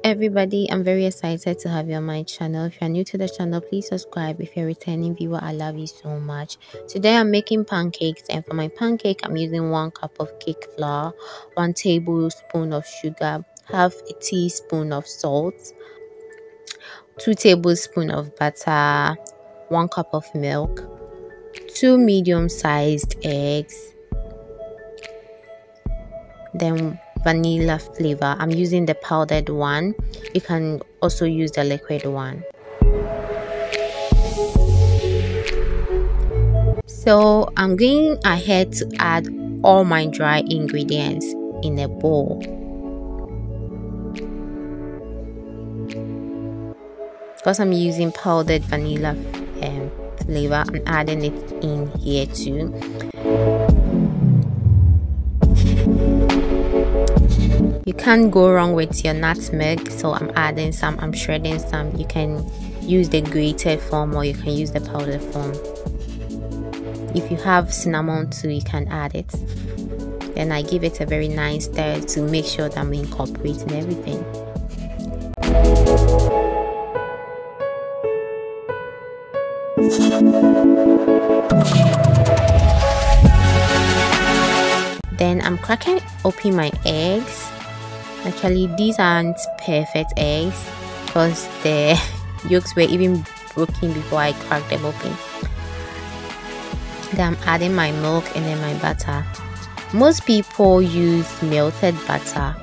everybody, I'm very excited to have you on my channel. If you're new to the channel, please subscribe. If you're a returning viewer, I love you so much. Today I'm making pancakes, and for my pancake I'm using 1 cup of cake flour, 1 tablespoon of sugar, half a teaspoon of salt, 2 tablespoons of butter, 1 cup of milk, 2 medium-sized eggs, then vanilla flavor. I'm using the powdered one. You can also use the liquid one. So I'm going ahead to add all my dry ingredients in a bowl. Because I'm using powdered vanilla flavor, I'm adding it in here too. You can't go wrong with your nutmeg, so I'm adding some. I'm shredding some. You can use the grated form or you can use the powdered form. If you have cinnamon too, you can add it. Then I give it a very nice stir to make sure that I'm incorporating everything. Then I'm cracking open my eggs. Actually, these aren't perfect eggs because the yolks were even broken before I cracked them open. Then I'm adding my milk and then my butter. Most people use melted butter,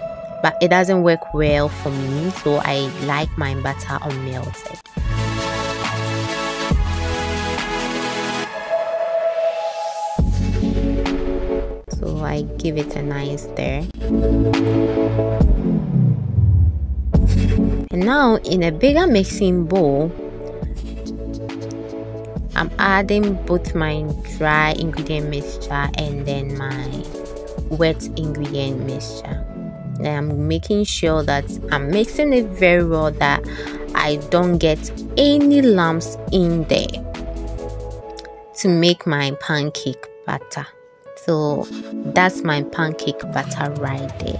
but it doesn't work well for me, so I like my butter unmelted. So I give it a nice stir. And now in a bigger mixing bowl, I'm adding both my dry ingredient mixture and then my wet ingredient mixture. Then I'm making sure that I'm mixing it very well, that I don't get any lumps in there to make my pancake batter. So that's my pancake batter right there.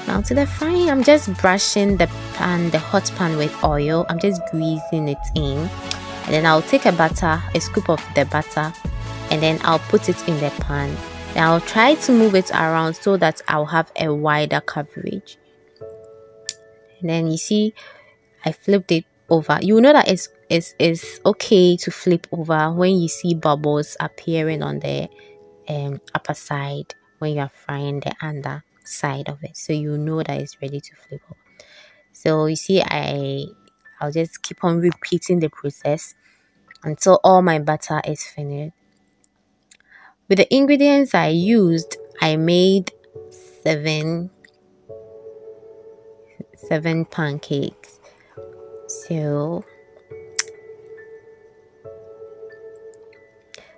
Now to the frying, I'm just brushing the hot pan with oil. I'm just greasing it in, and then I'll take a scoop of the butter, and then I'll put it in the pan. Then I'll try to move it around so that I'll have a wider coverage. And then you see, I flipped it over. You know that it's okay to flip over when you see bubbles appearing on the upper side when you are frying the under side of it, so you know that it's ready to flip over. So you see, I'll just keep on repeating the process until all my butter is finished. With the ingredients I used, I made seven pancakes. So,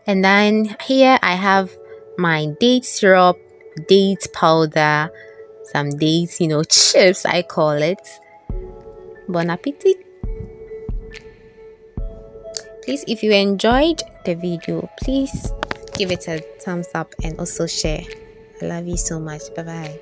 and then here I have my date syrup, date powder, some dates, chips I call it. Bon appetit. Please, if you enjoyed the video, please give it a thumbs up and also share. I love you so much. Bye bye.